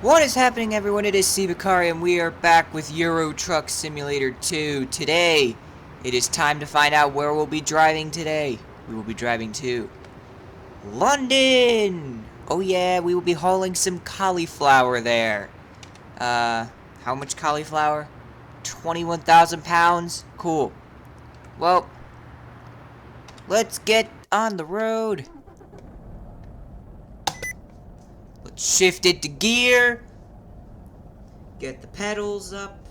What is happening, everyone? It is Sibakari, and we are back with Euro Truck Simulator 2. Today, it is time to find out where we'll be driving today. We will be driving to London! Oh yeah, we will be hauling some cauliflower there. How much cauliflower? 21,000 pounds? Cool. Well, let's get on the road. Let's shift it to gear. Get the pedals up.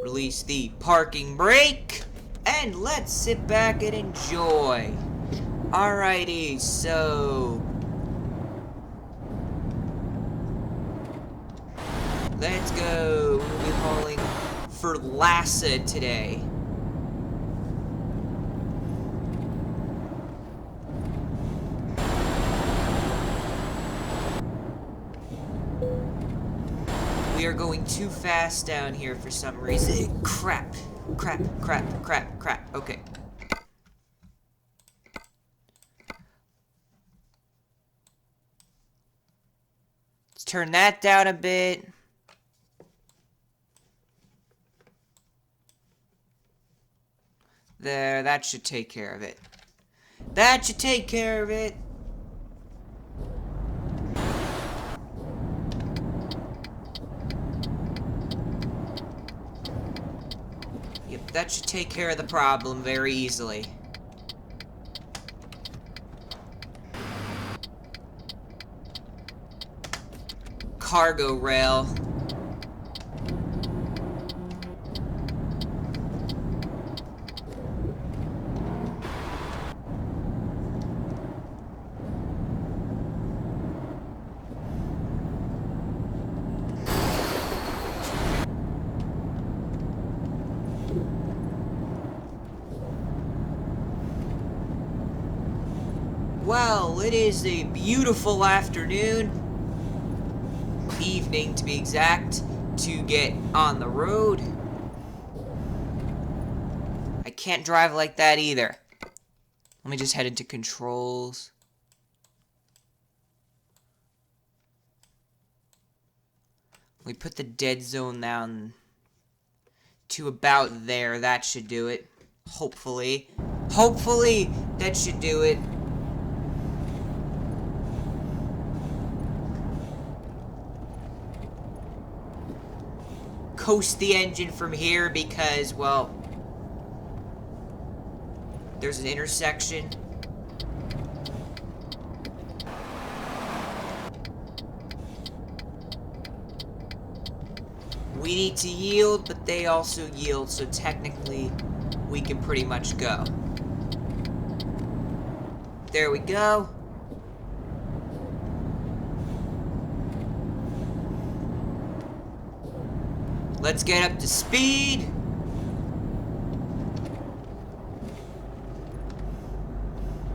Release the parking brake. And let's sit back and enjoy. Alrighty, so let's go. We'll be hauling for Lhasa today. We are going too fast down here for some reason. Crap. Okay. Let's turn that down a bit. There, that should take care of it. That should take care of it. Yep, that should take care of the problem very easily. Cargo rail. Well, it is a beautiful afternoon, evening to be exact, to get on the road. I can't drive like that either. Let me just head into controls. We put the dead zone down to about there. That should do it. Hopefully. Hopefully, that should do it. Coast the engine from here because, well, there's an intersection. We need to yield, but they also yield, so technically we can pretty much go. There we go. Let's get up to speed.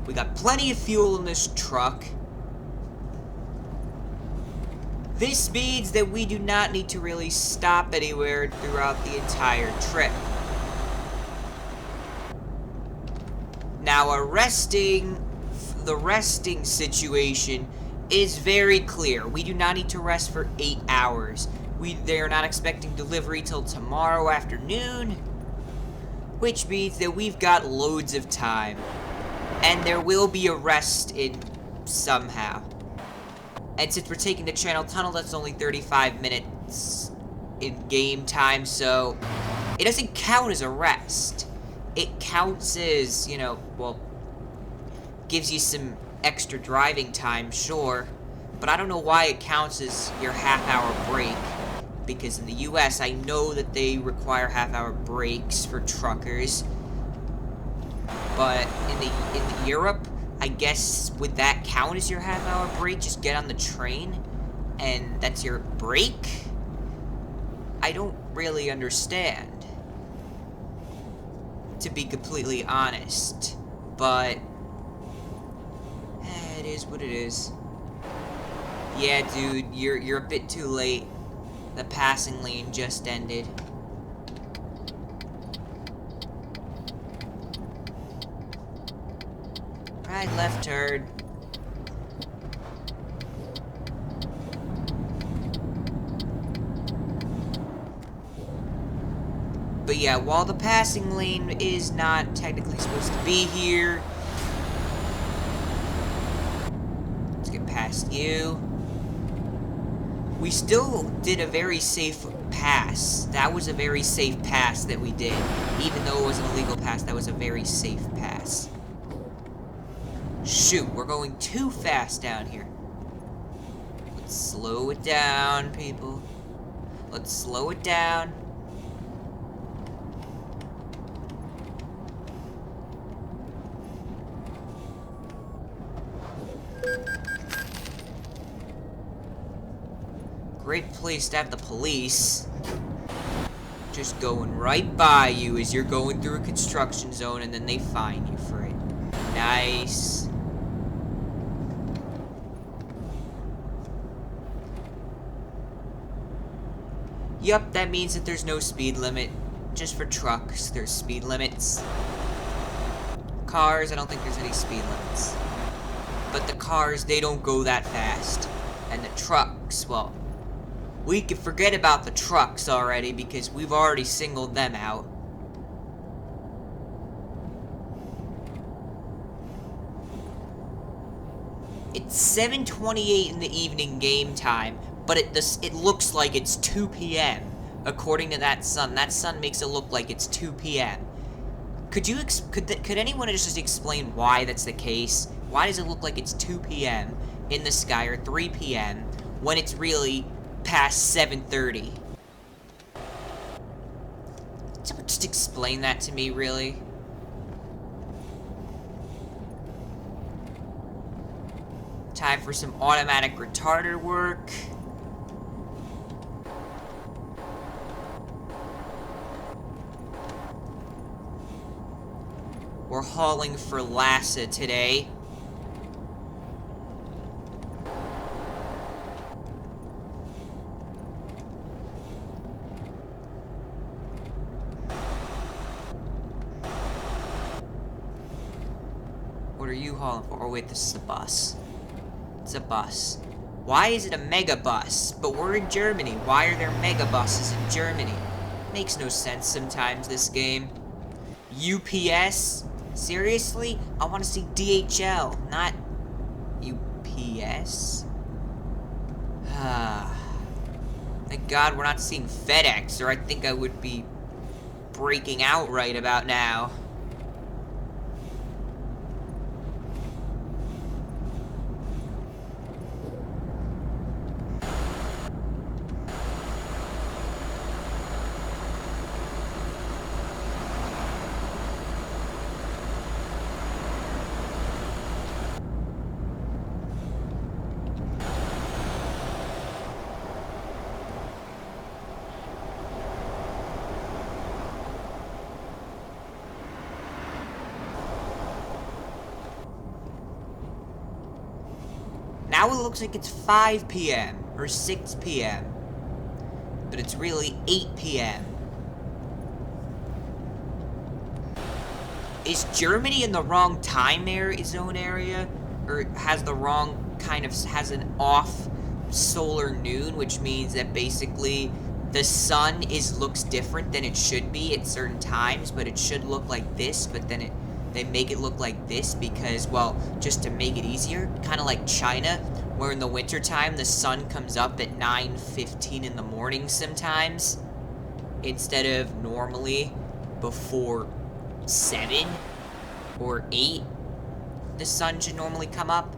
We got plenty of fuel in this truck. This means that we do not need to really stop anywhere throughout the entire trip. Now, the resting situation is very clear. We do not need to rest for 8 hours. They are not expecting delivery till tomorrow afternoon, which means that we've got loads of time. And there will be a rest in somehow. And since we're taking the Channel Tunnel, that's only 35 minutes in game time, so it doesn't count as a rest. It counts as, you know, well, gives you some extra driving time, sure, but I don't know why it counts as your half-hour break. Because in the US, I know that they require half-hour breaks for truckers. But in Europe, I guess, would that count as your half-hour break? Just get on the train, and that's your break? I don't really understand, to be completely honest. But it is what it is. Yeah, dude, you're a bit too late. The passing lane just ended. Right, left turn. But yeah, while the passing lane is not technically supposed to be here, let's get past you. We still did a very safe pass. That was a very safe pass that we did. Even though it was an illegal pass, that was a very safe pass. Shoot, we're going too fast down here. Let's slow it down, people. Let's slow it down. Great place to have the police. Just going right by you as you're going through a construction zone, and then they fine you for it. Nice. Yup, that means that there's no speed limit. Just for trucks, there's speed limits. Cars, I don't think there's any speed limits. But the cars, they don't go that fast. And the trucks, well, we can forget about the trucks already because we've already singled them out. It's 7:28 in the evening game time, but it looks like it's 2 p.m. according to that sun. That sun makes it look like it's 2 p.m. Could anyone just explain why that's the case? Why does it look like it's 2 p.m. in the sky or 3 p.m. when it's really past 7:30? Someone just explain that to me, really. Time for some automatic retarder work. We're hauling for Lhasa today. What are you hauling for? Oh wait, this is a bus. It's a bus. Why is it a mega bus? But we're in Germany. Why are there mega buses in Germany? Makes no sense sometimes, this game. UPS? Seriously? I want to see DHL, not UPS. Thank God we're not seeing FedEx, or I think I would be breaking out right about now. Now it looks like it's 5 p.m. or 6 p.m. But it's really 8 p.m. Is Germany in the wrong time zone area? Or has the wrong has an off solar noon, which means that basically the sun looks different than it should be at certain times, but it should look like this, but then they make it look like this because, well, just to make it easier, kind of like China, where in the wintertime the sun comes up at 9:15 in the morning sometimes, instead of normally before 7 or 8, the sun should normally come up.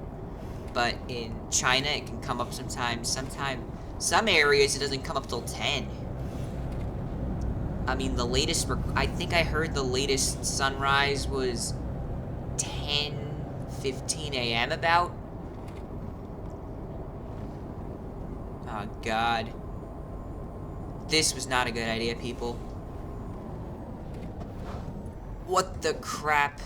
But in China, it can come up sometimes. Some areas it doesn't come up till 10. I mean, I think I heard the latest sunrise was 10:15 a.m. about. Oh, God. This was not a good idea, people. What the crap?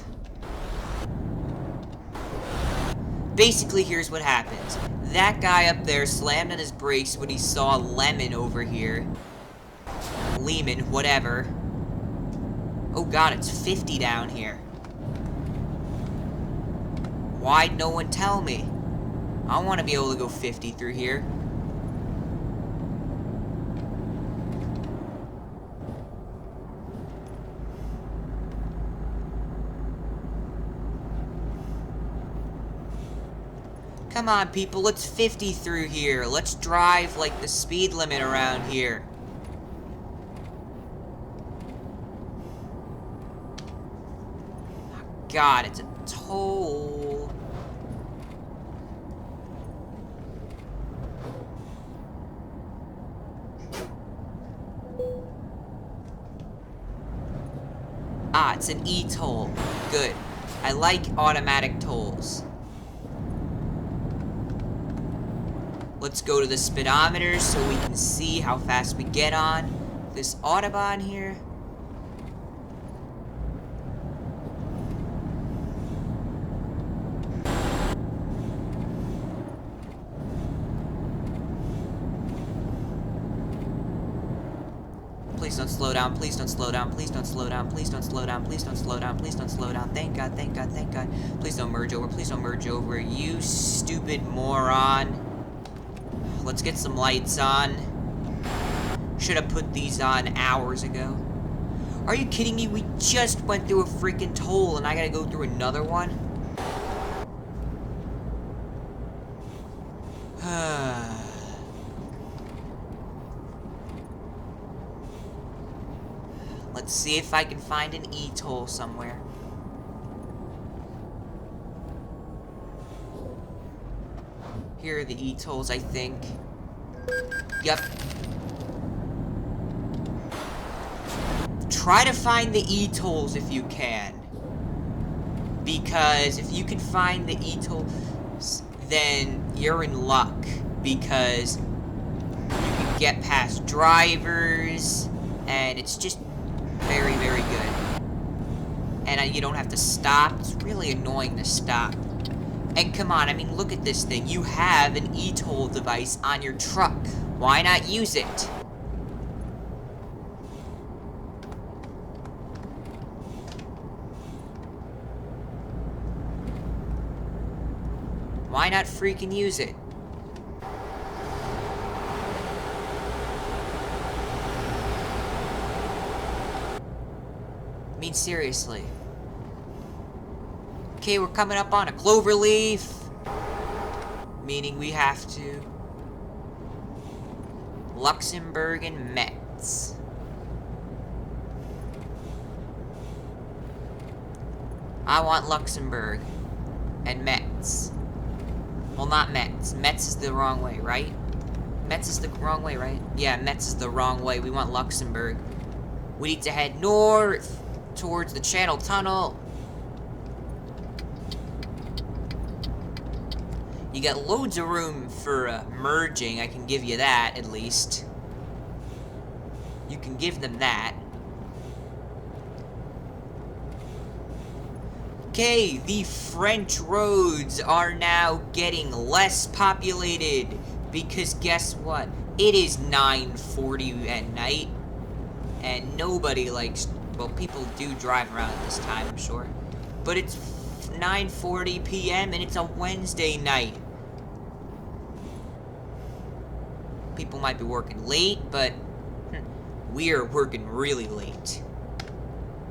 Basically, here's what happened. That guy up there slammed on his brakes when he saw Lemon over here. Lehman, whatever. Oh God, it's 50 down here. Why'd no one tell me? I want to be able to go 50 through here. Come on, people, let's 50 through here. Let's drive like the speed limit around here. God, it's a toll. Ah, it's an e-toll. Good. I like automatic tolls. Let's go to the speedometer so we can see how fast we get on this Autobahn here. Please don't slow down, please don't slow down, please don't slow down, please don't slow down, please don't slow down, please don't slow down. Thank God, thank God, thank God. Please don't merge over, please don't merge over, you stupid moron. Let's get some lights on. Should have put these on hours ago. Are you kidding me? We just went through a freaking toll and I gotta go through another one? Let's see if I can find an e-toll somewhere. Here are the e-tolls, I think. Yep. Try to find the e-tolls if you can. Because if you can find the e-tolls, then you're in luck. Because you can get past drivers, and it's just very, very good. And you don't have to stop. It's really annoying to stop. And come on, I mean, look at this thing. You have an e-toll device on your truck. Why not use it? Why not freaking use it? I mean, seriously. Okay, we're coming up on a clover leaf. Meaning we have to... Luxembourg and Metz. I want Luxembourg and Metz. Well, not Metz. Metz is the wrong way, right? Metz is the wrong way, right? Yeah, Metz is the wrong way. We want Luxembourg. We need to head north towards the Channel Tunnel. You got loads of room for merging. I can give you that, at least. You can give them that. Okay, the French roads are now getting less populated. Because guess what? It is 9:40 at night. And nobody likes... Well, people do drive around at this time, I'm sure. But it's 9:40 p.m. and it's a Wednesday night. People might be working late, but we're working really late.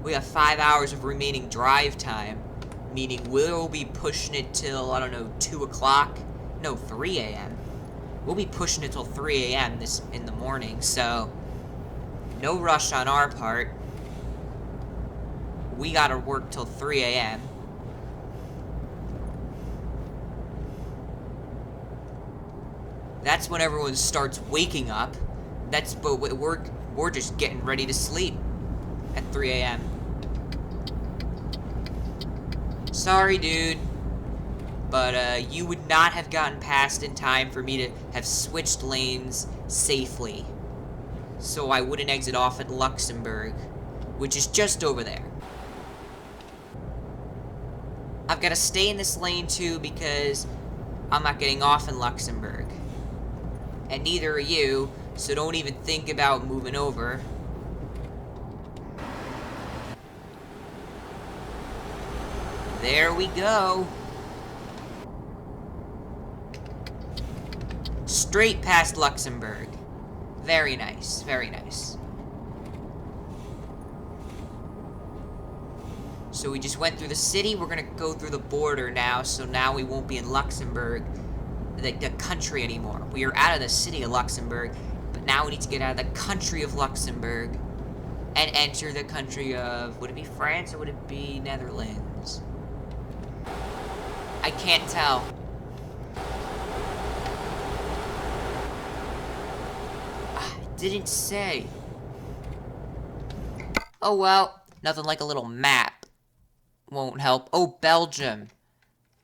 We have 5 hours of remaining drive time, meaning we'll be pushing it till, I don't know, 2 o'clock? No, 3 a.m. We'll be pushing it till 3 a.m. in the morning, so no rush on our part. We gotta work till 3 a.m. That's when everyone starts waking up. But we're just getting ready to sleep at 3 a.m. Sorry, dude. But, you would not have gotten past in time for me to have switched lanes safely. So I wouldn't exit off at Luxembourg, which is just over there. I've got to stay in this lane, too, because I'm not getting off in Luxembourg. And neither are you, so don't even think about moving over. There we go. Straight past Luxembourg. Very nice, very nice. So we just went through the city. We're gonna go through the border now, so now we won't be in Luxembourg. the country anymore. We are out of the city of Luxembourg, but now we need to get out of the country of Luxembourg and enter the country of, would it be France or would it be Netherlands? I can't tell. Didn't say. Oh well, nothing like a little map. Won't help. Oh, Belgium.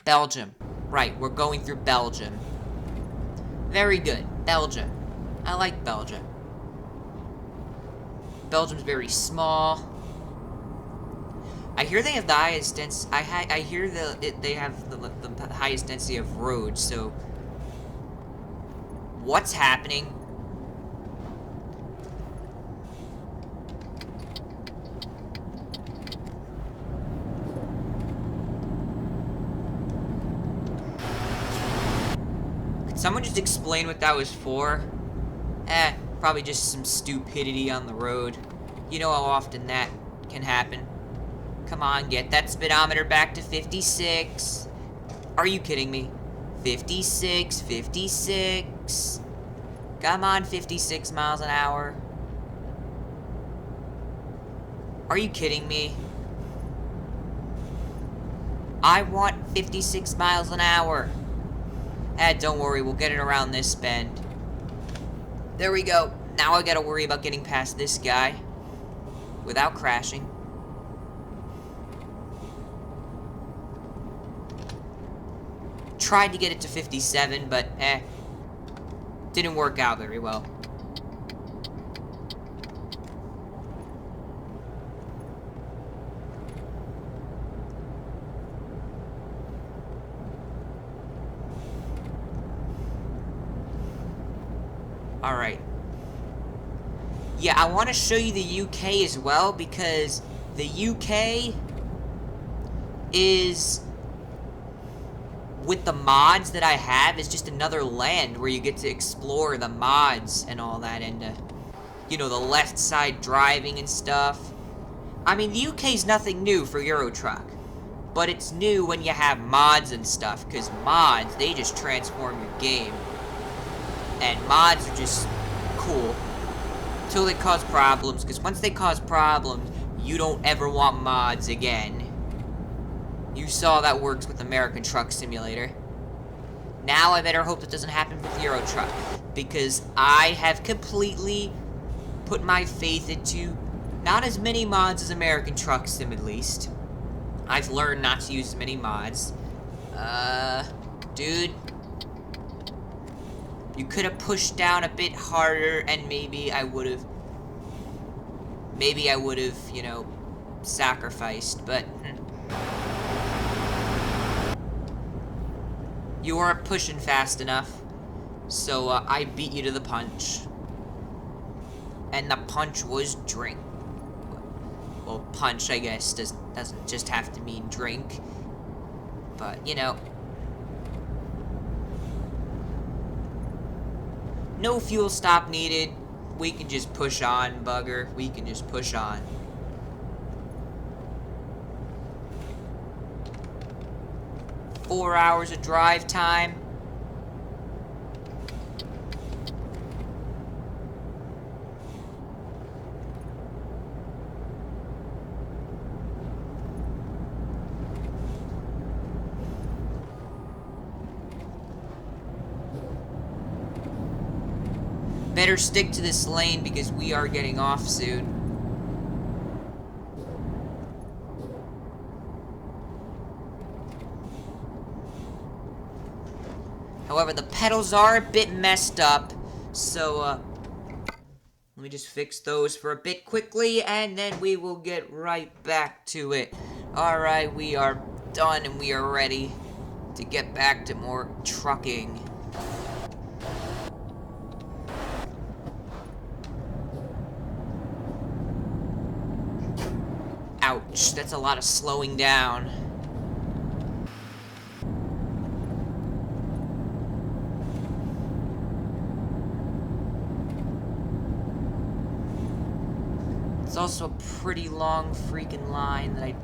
Belgium. Right, we're going through Belgium. Very good. Belgium. I like Belgium. Belgium's very small. I hear they have the highest density. I hear they have the highest density of roads. So, what's happening? Could someone just explain what that was for? Probably just some stupidity on the road. You know how often that can happen. Come on, get that speedometer back to 56. Are you kidding me? 56, 56. Come on, 56 miles an hour. Are you kidding me? I want 56 miles an hour. Don't worry, we'll get it around this bend. There we go. Now I gotta worry about getting past this guy without crashing. Tried to get it to 57, but didn't work out very well. Alright. Yeah, I want to show you the UK as well, because the UK is, with the mods that I have, is just another land where you get to explore the mods and all that, and, you know, the left side driving and stuff. I mean, the UK's nothing new for Euro Truck, but it's new when you have mods and stuff, because mods, they just transform your game. And mods are just cool until they cause problems, because once they cause problems, you don't ever want mods again. You saw that works with American Truck Simulator. Now I better hope it doesn't happen with Euro Truck, because I have completely put my faith into not as many mods as American Truck Sim, at least. I've learned not to use as many mods. Dude. You could have pushed down a bit harder, and maybe I would have, you know, sacrificed, but you weren't pushing fast enough, so I beat you to the punch. And the punch was drink. Well, punch, I guess, doesn't just have to mean drink, but, you know. No fuel stop needed. We can just push on, bugger. We can just push on. Four hours of drive time. Better stick to this lane because we are getting off soon. However, the pedals are a bit messed up, so let me just fix those for a bit quickly, and then we will get right back to it. Alright, we are done and we are ready to get back to more trucking. Ouch, that's a lot of slowing down. It's also a pretty long freaking line that I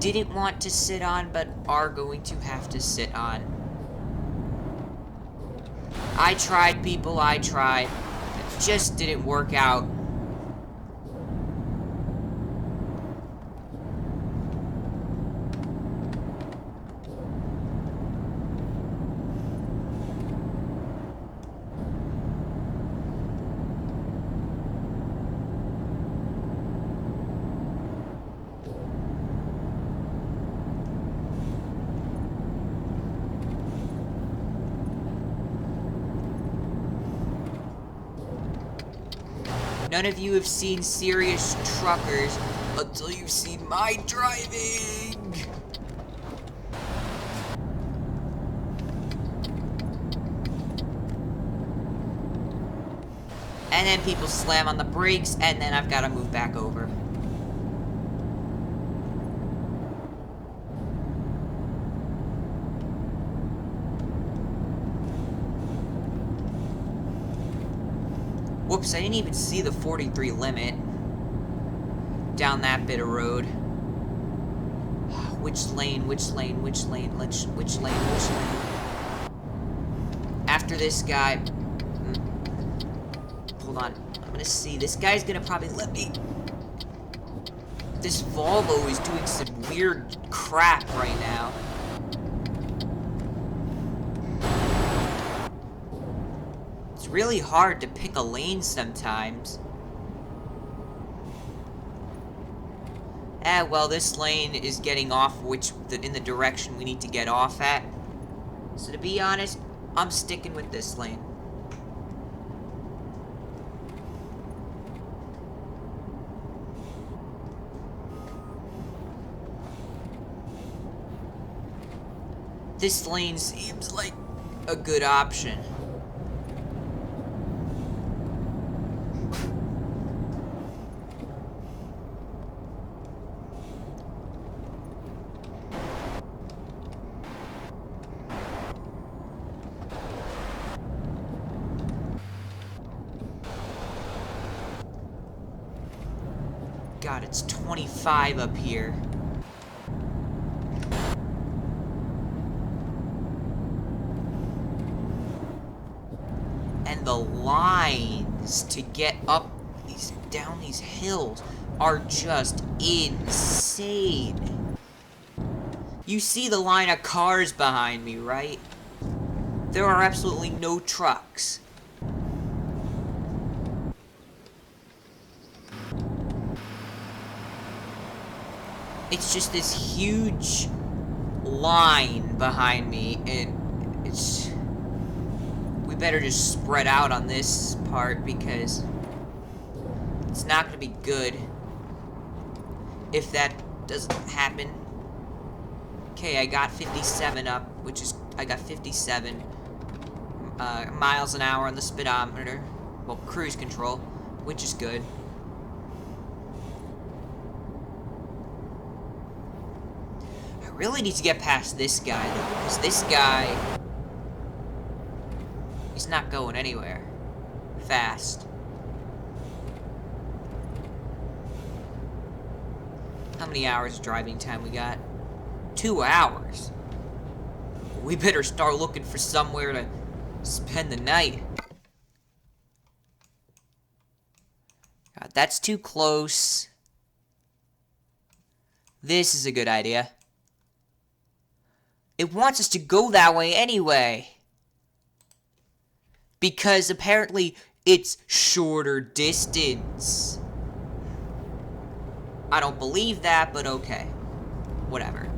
didn't want to sit on, but are going to have to sit on. I tried, people, I tried. It just didn't work out. None of you have seen serious truckers until you've seen my driving. And then people slam on the brakes, and then I've got to move back over. Whoops, I didn't even see the 43 limit down that bit of road. Which lane? After this guy... Hold on. I'm gonna see. This guy's gonna probably let me... This Volvo is doing some weird crap right now. It's really hard to pick a lane sometimes. Well, this lane is getting off in the direction we need to get off at. So to be honest, I'm sticking with this lane. This lane seems like a good option. God, it's 25 up here. And the lines to get up down these hills are just insane. You see the line of cars behind me, right? There are absolutely no trucks. It's just this huge line behind me, and it's... We better just spread out on this part, because it's not going to be good if that doesn't happen. Okay, I got 57 up, which is... I got 57 miles an hour on the speedometer. Well, cruise control, which is good. I really need to get past this guy, though, because this guy... He's not going anywhere fast. How many hours of driving time we got? 2 hours. We better start looking for somewhere to spend the night. God, that's too close. This is a good idea. It wants us to go that way anyway. Because apparently it's shorter distance. I don't believe that, but okay. Whatever.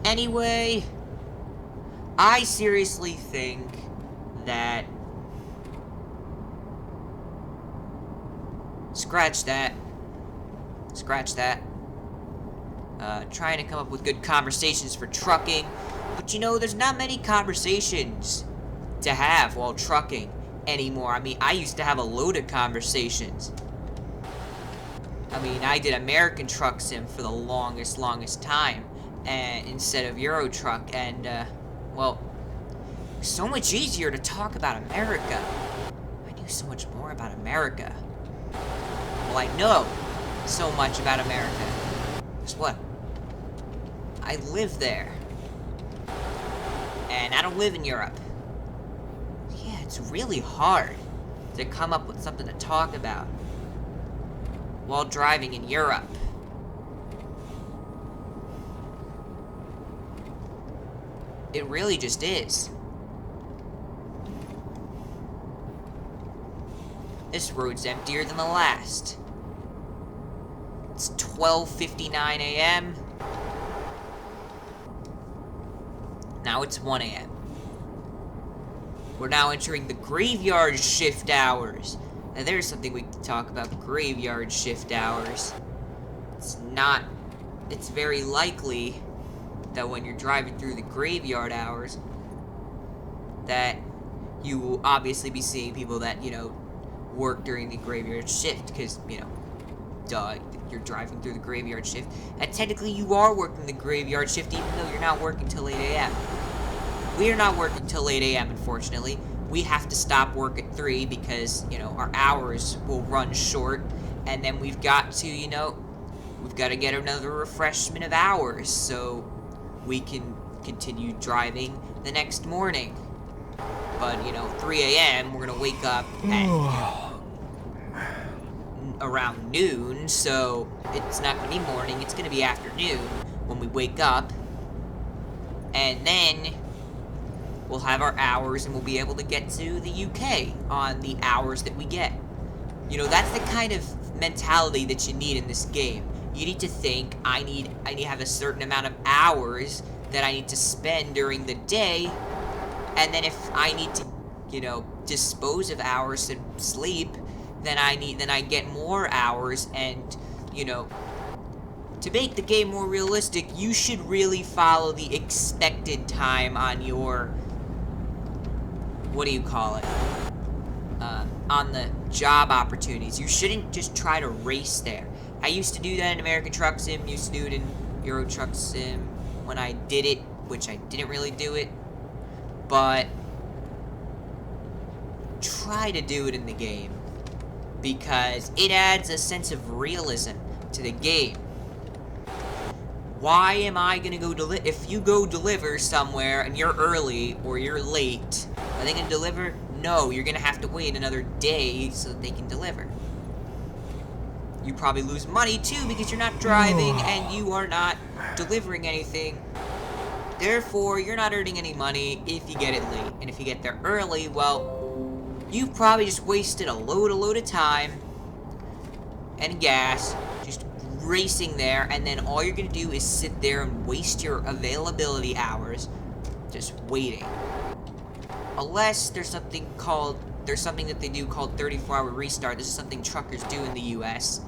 Anyway, I seriously think that... Scratch that. Scratch that. Trying to come up with good conversations for trucking. But you know, there's not many conversations to have while trucking anymore. I mean, I used to have a load of conversations. I mean, I did American Truck Sim for the longest time. And instead of Euro Truck. And, well, so much easier to talk about America. I knew so much more about America. Well, I know so much about America. Guess what? I live there. And I don't live in Europe. Yeah, it's really hard to come up with something to talk about while driving in Europe. It really just is. This road's emptier than the last. It's 12:59 a.m. Now it's 1 a.m. We're now entering the graveyard shift hours. Now there's something we can talk about, graveyard shift hours. It's very likely that when you're driving through the graveyard hours, that you will obviously be seeing people that, you know, work during the graveyard shift, because, you know, duh, you're driving through the graveyard shift, and technically you are working the graveyard shift even though you're not working till 8 a.m. We are not working till 8 a.m. unfortunately. We have to stop work at 3 because, you know, our hours will run short, and then we've got to, you know, we've got to get another refreshment of hours so we can continue driving the next morning. But, you know, 3 a.m., we're gonna wake up at around noon, so it's not gonna be morning, it's gonna be afternoon when we wake up. And then we'll have our hours and we'll be able to get to the UK on the hours that we get. You know, that's the kind of mentality that you need in this game. You need to think, I need to have a certain amount of hours that I need to spend during the day, and then if I need to, you know, dispose of hours to sleep, then I get more hours. And, you know, to make the game more realistic, you should really follow the expected time on your, what do you call it, on the job opportunities. You shouldn't just try to race there. I used to do that in American Truck Sim, used to do it in Euro Truck Sim when I did it, which I didn't really do it, but try to do it in the game, because it adds a sense of realism to the game. Why am I gonna go if you go deliver somewhere and you're early or you're late, are they gonna deliver? No, you're gonna have to wait another day so that they can deliver. You probably lose money too because you're not driving and you are not delivering anything. Therefore, you're not earning any money if you get it late. And if you get there early, well, you've probably just wasted a load of time and gas just racing there, and then all you're gonna do is sit there and waste your availability hours just waiting. Unless there's something that they do called 34-hour restart. This is something truckers do in the US.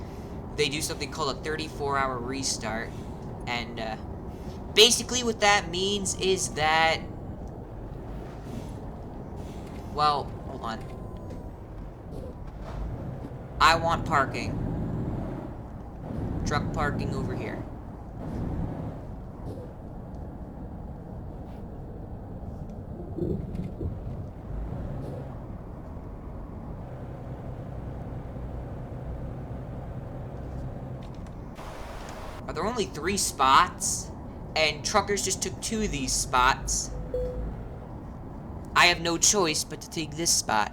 They do something called a 34-hour restart, and basically what that means is that, well, hold on. I want parking. Truck parking over here. Are there only 3 spots? And truckers just took 2 of these spots. I have no choice but to take this spot.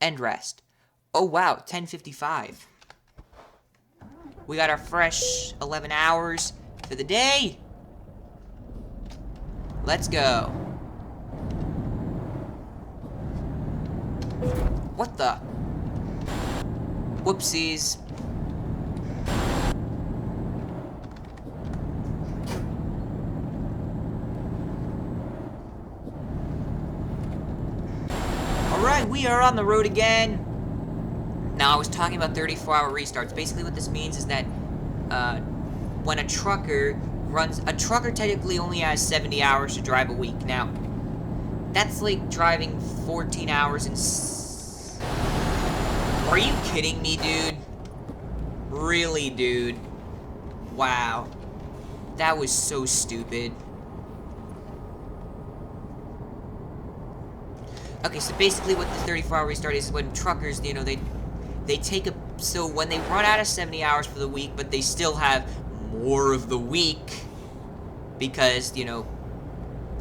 And rest. Oh wow, 10:55. We got our fresh 11 hours for the day. Let's go. What the? Whoopsies. Alright, we are on the road again. Now, I was talking about 34-hour restarts. Basically what this means is that when a trucker runs... A trucker technically only has 70 hours to drive a week. Now, that's like driving 14 hours in... Are you kidding me, dude? Really, dude? Wow. That was so stupid. Okay, so basically what the 34-hour restart is when truckers, you know, they take So when they run out of 70 hours for the week, but they still have more of the week, because, you know,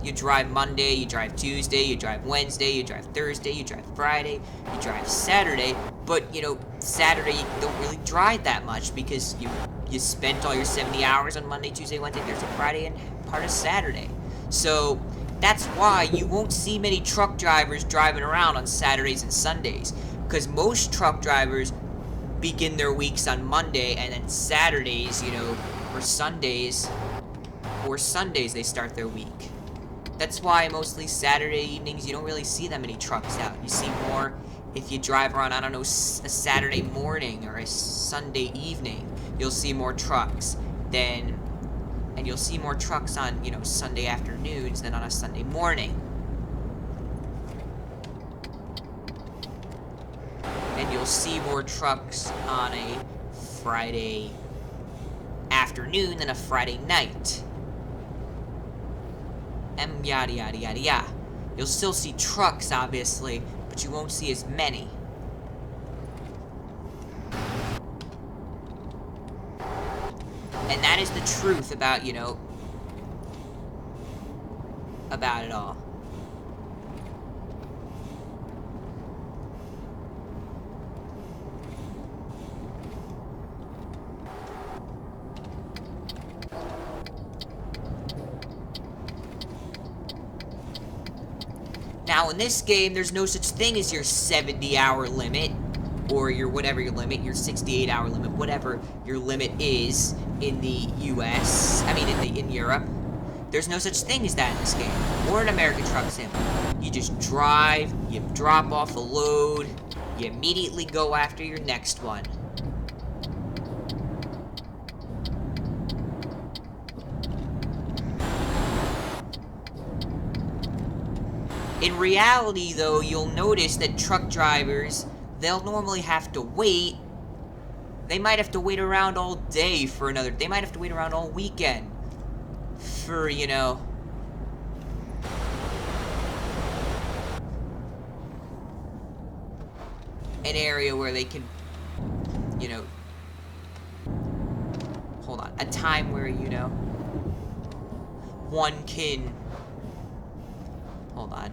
you drive Monday, you drive Tuesday, you drive Wednesday, you drive Thursday, you drive Friday, you drive Saturday, but, you know, Saturday you don't really drive that much because you spent all your 70 hours on Monday, Tuesday, Wednesday, Thursday, Friday, and part of Saturday. So that's why you won't see many truck drivers driving around on Saturdays and Sundays, because most truck drivers begin their weeks on Monday, and then Saturdays, you know, or Sundays they start their week. That's why mostly Saturday evenings you don't really see that many trucks out. You see more if you drive around, I don't know, a Saturday morning or a Sunday evening. You'll see more trucks and you'll see more trucks on, you know, Sunday afternoons than on a Sunday morning. And you'll see more trucks on a Friday afternoon than a Friday night. And yada yada yada yada. You'll still see trucks, obviously, but you won't see as many. And that is the truth about, you know, about it all. Now, in this game, there's no such thing as your 70-hour limit, or your whatever your limit, your 68-hour limit, whatever your limit is in the US, I mean in Europe. There's no such thing as that in this game, or in American Truck Sim. You just drive, you drop off a load, you immediately go after your next one. In reality, though, you'll notice that truck drivers, they'll normally have to wait. They might have to wait around all day for another. They might have to wait around all weekend for, you know, an area where they can, you know, hold on, a time where, you know, one can, hold on.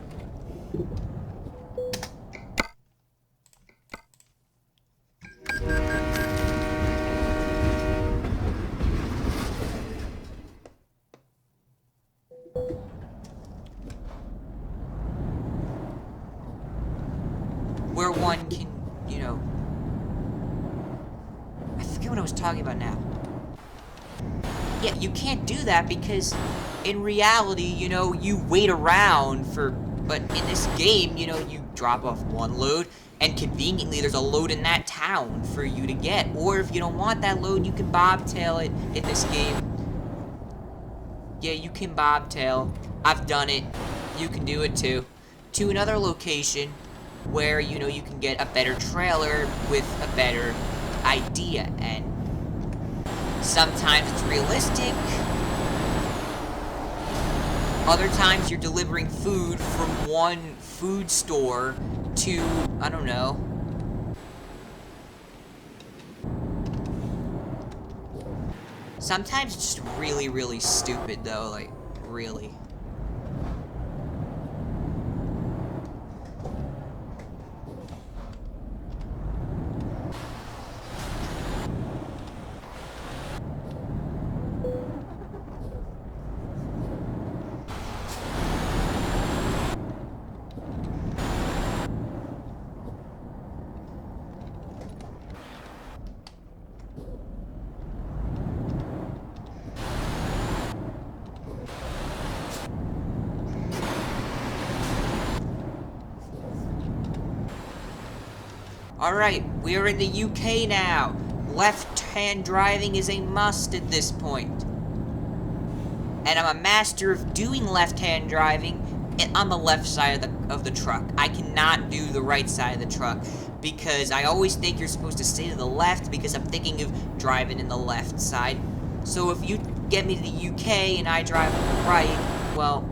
Where one can, you know, I forget what I was talking about now. Yeah, you can't do that because in reality, you know, you wait around for, but in this game, you know, you drop off one load, and conveniently there's a load in that town for you to get. Or if you don't want that load, you can bobtail it in this game. Yeah, you can bobtail. I've done it. You can do it too. To another location where, you know, you can get a better trailer with a better idea, and sometimes it's realistic. Other times you're delivering food from one food store to, I don't know. Sometimes it's just really, really stupid though, like, really. Alright, we are in the UK now. Left-hand driving is a must at this point. And I'm a master of doing left-hand driving on the left side of the truck. I cannot do the right side of the truck because I always think you're supposed to stay to the left because I'm thinking of driving in the left side. So if you get me to the UK and I drive on the right, well,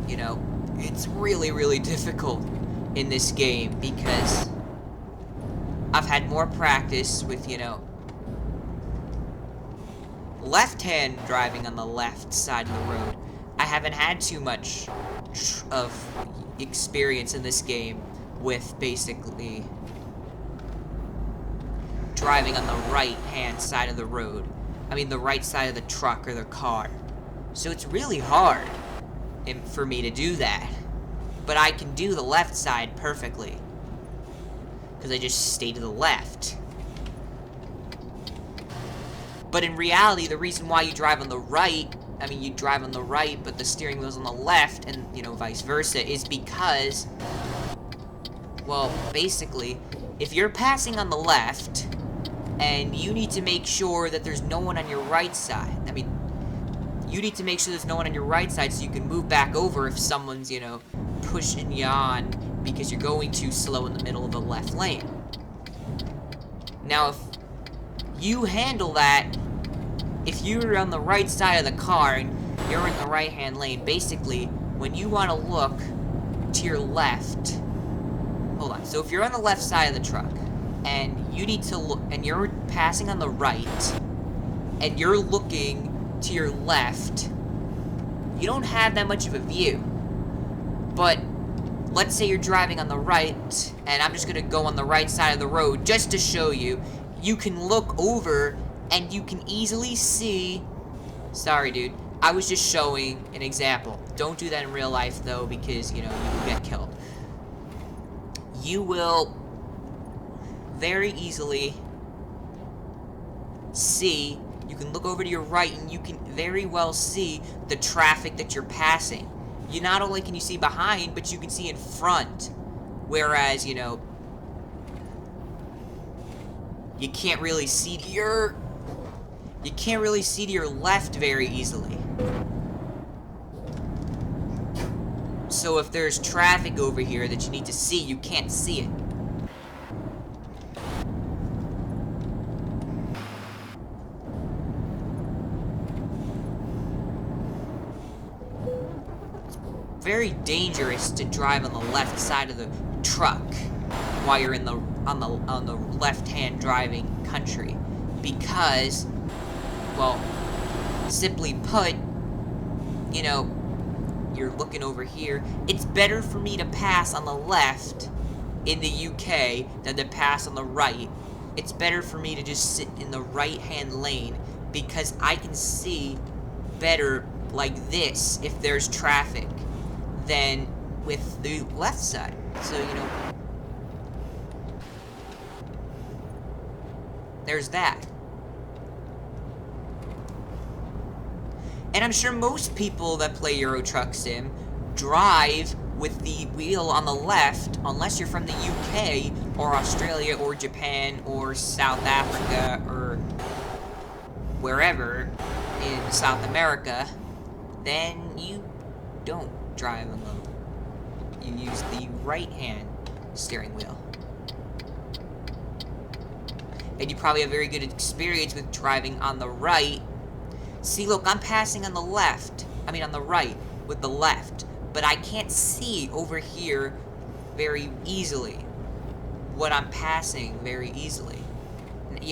you know, it's really, really difficult in this game because I've had more practice with, you know, left-hand driving on the left side of the road. I haven't had too much of experience in this game with basically driving on the right-hand side of the road. I mean, the right side of the truck or the car. So it's really hard for me to do that. But I can do the left side perfectly, because I just stay to the left. But in reality, the reason why you drive on the right, I mean, you drive on the right, but the steering wheel's on the left, and, you know, vice versa, is because, well, basically, if you're passing on the left, and you need to make sure that there's no one on your right side, I mean, you need to make sure there's no one on your right side so you can move back over if someone's, you know, pushing you on because you're going too slow in the middle of the left lane. Now, if you handle that, if you're on the right side of the car and you're in the right-hand lane, basically, when you want to look to your left, hold on, so if you're on the left side of the truck, and you need to look, and you're passing on the right, and you're looking to your left, you don't have that much of a view. But let's say you're driving on the right, and I'm just gonna go on the right side of the road just to show you. You can look over and you can easily see. Sorry, dude. I was just showing an example. Don't do that in real life, though, because, you know, you will get killed. You will very easily see. You can look over to your right, and you can very well see the traffic that you're passing. You not only can you see behind, but you can see in front. Whereas, you know, you can't really see to your left very easily. So if there's traffic over here that you need to see, you can't see it. Very dangerous to drive on the left side of the truck while you're in the on the left-hand driving country, because, well, simply put, you know, you're looking over here. It's better for me to pass on the left in the UK than to pass on the right. It's better for me to just sit in the right-hand lane because I can see better like this if there's traffic than with the left side. So, you know, there's that. And I'm sure most people that play Euro Truck Sim drive with the wheel on the left, unless you're from the UK or Australia or Japan or South Africa or wherever in South America. Then you don't drive on the, you use the right hand steering wheel. And you probably have very good experience with driving on the right. See, look, I'm passing on the left. I mean, on the right with the left. But I can't see over here very easily what I'm passing very easily.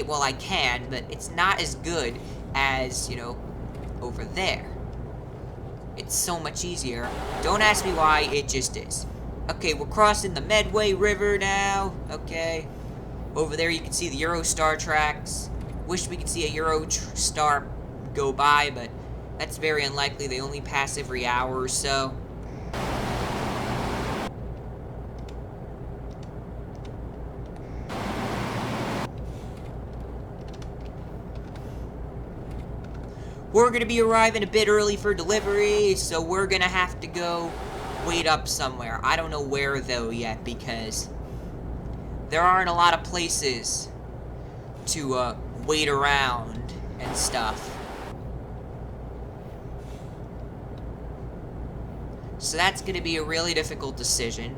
Well, I can, but it's not as good as, you know, over there. It's so much easier. Don't ask me why, it just is. Okay, we're crossing the Medway River now. Okay. Over there you can see the Eurostar tracks. Wish we could see a Eurostar go by, but that's very unlikely. They only pass every hour or so. We're gonna be arriving a bit early for delivery, so we're gonna have to go wait up somewhere. I don't know where though yet, because there aren't a lot of places to wait around and stuff. So that's gonna be a really difficult decision.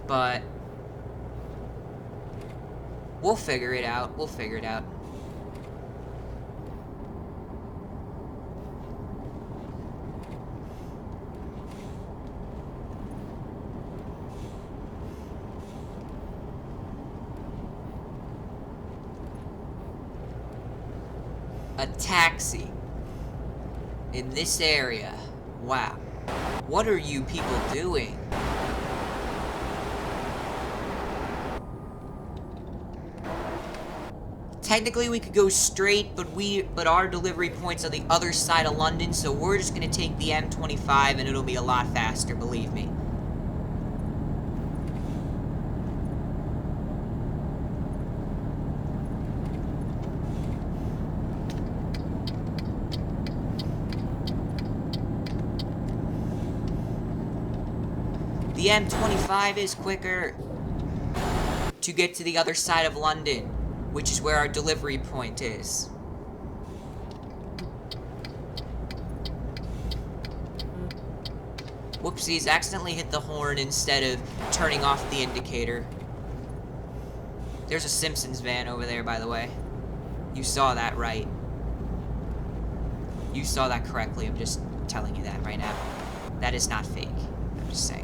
But we'll figure it out. We'll figure it out. A taxi. In this area. Wow. What are you people doing? Technically, we could go straight, but our delivery point's on the other side of London, so we're just gonna take the M25, and it'll be a lot faster, believe me. The M25 is quicker to get to the other side of London, which is where our delivery point is. Whoopsies, accidentally hit the horn instead of turning off the indicator. There's a Simpsons van over there, by the way. You saw that right. You saw that correctly, I'm just telling you that right now. That is not fake, I'm just saying.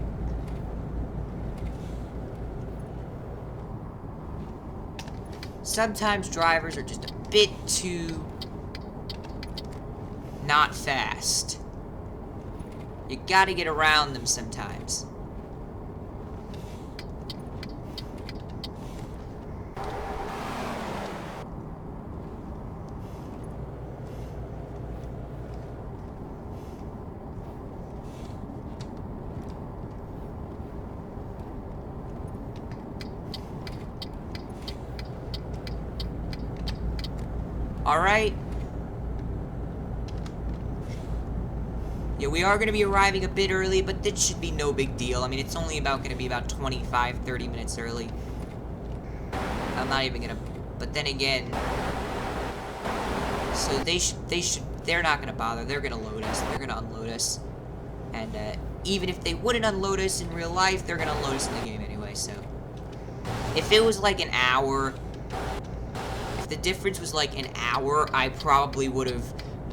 Sometimes drivers are just a bit too not fast. You gotta get around them sometimes. Alright. Yeah, we are going to be arriving a bit early, but that should be no big deal. I mean, it's only going to be about 25, 30 minutes early. I'm not even going to... But then again... So they're not going to bother. They're going to load us. They're going to unload us. And even if they wouldn't unload us in real life, they're going to unload us in the game anyway, so... If it was like an hour... If the difference was like an hour, I probably would have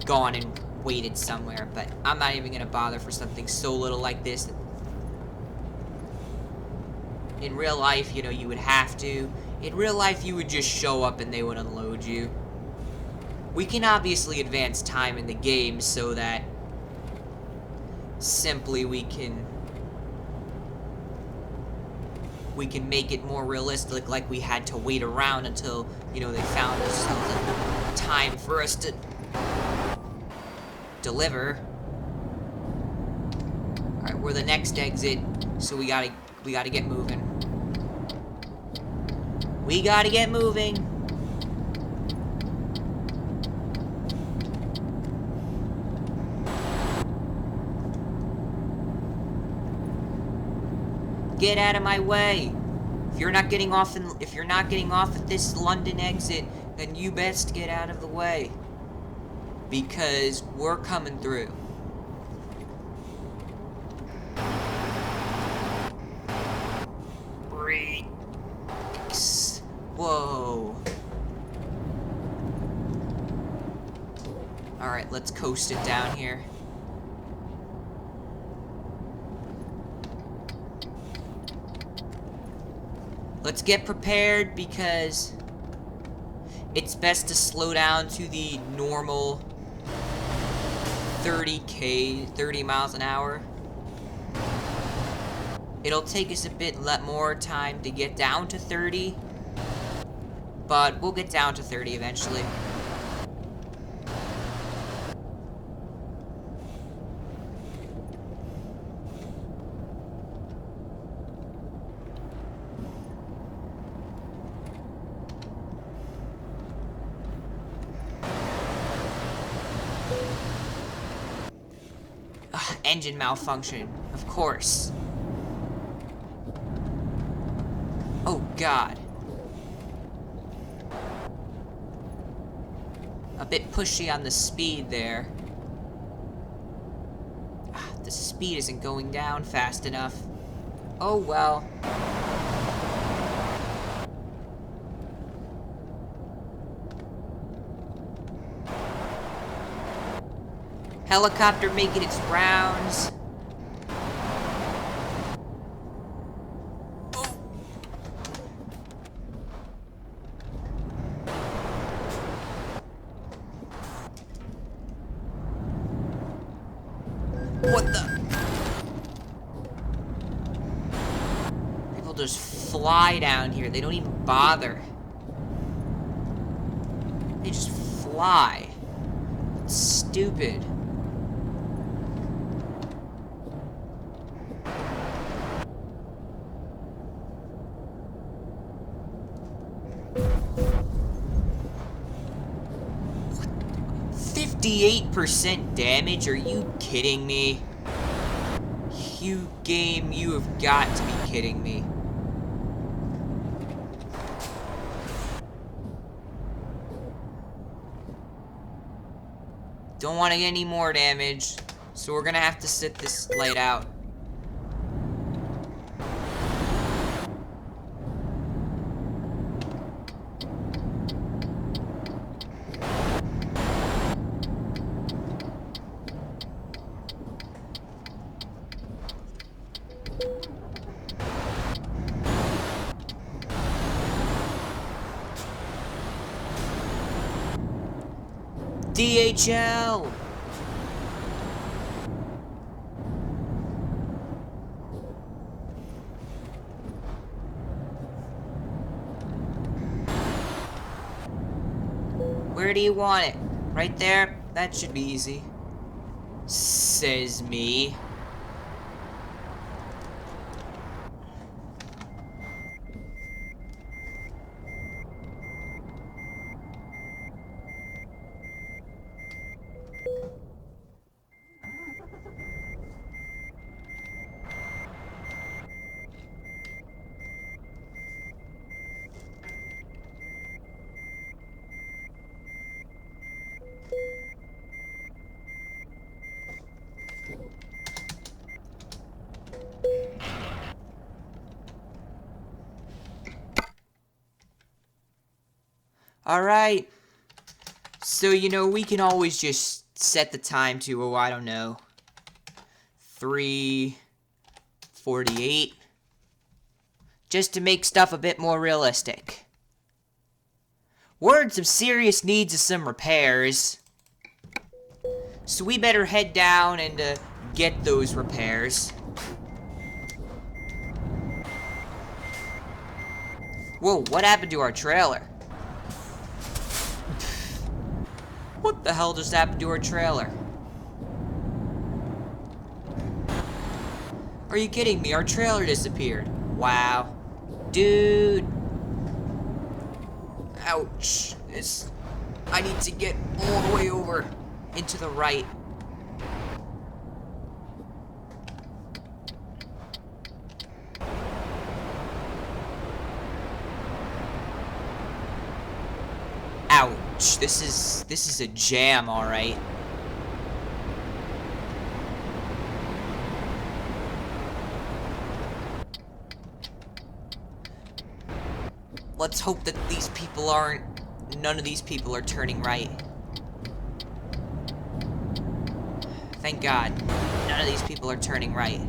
gone and waited somewhere, but I'm not even going to bother for something so little like this. In real life, you know, you would have to. In real life, you would just show up and they would unload you. We can obviously advance time in the game so that simply we can make it more realistic, like we had to wait around until, you know, they found us time for us to deliver. Alright, we're the next exit, so we gotta get moving. We gotta get moving. Get out of my way. If you're not getting off at this London exit, then you best get out of the way. Because we're coming through. Brakes. Whoa. Alright, let's coast it down here. Let's get prepared because it's best to slow down to the normal 30 miles an hour. It'll take us a bit more time to get down to 30, but we'll get down to 30 eventually. Engine malfunction, of course. Oh God. A bit pushy on the speed there. The speed isn't going down fast enough. Oh well. Helicopter making its rounds. What the? People just fly down here. They don't even bother. They just fly. It's stupid. What? 58% damage? Are you kidding me? You game, you have got to be kidding me. Don't want to get any more damage, so we're gonna have to sit this light out. DHL! Where do you want it? Right there? That should be easy. Says me. Alright. So, you know, we can always just set the time to, oh, I don't know, 3:48. Just to make stuff a bit more realistic. We're in some serious needs of some repairs. So we better head down and get those repairs. Whoa, what happened to our trailer? What the hell just happened to our trailer? Are you kidding me? Our trailer disappeared. Wow. Dude. Ouch. I need to get all the way over into the right. Ouch. This is a jam, all right. Let's hope that none of these people are turning right. Thank God, none of these people are turning right.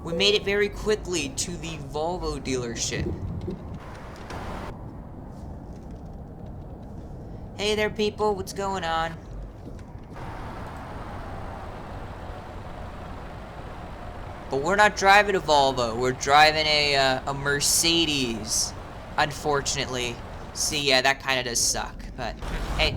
We made it very quickly to the Volvo dealership. Hey there, people. What's going on? But we're not driving a Volvo. We're driving a Mercedes, unfortunately. See, yeah, that kind of does suck. But, hey.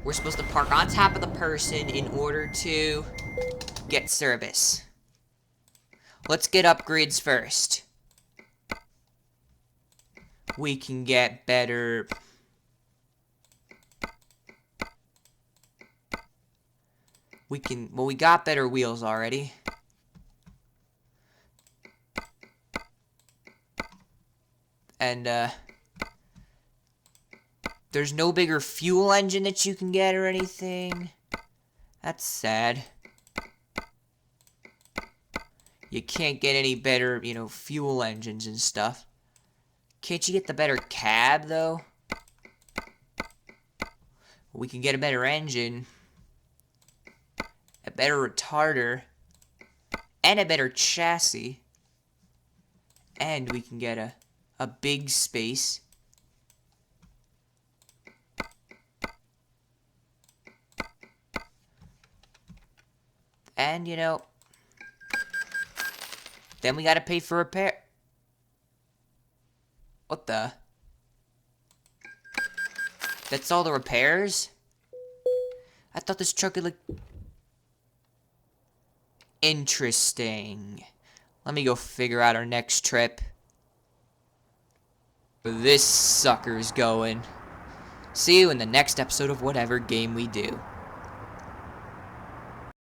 We're supposed to park on top of the person in order to get service. Let's get upgrades first. We can get better... Well, we got better wheels already. And, there's no bigger fuel engine that you can get or anything. That's sad. You can't get any better, fuel engines and stuff. Can't you get the better cab, though? We can get a better engine, a better retarder, and a better chassis. And we can get a big space. And, then we gotta pay for repair. What the? That's all the repairs? I thought this truck would look interesting. Let me go figure out our next trip. This sucker's going. See you in the next episode of whatever game we do.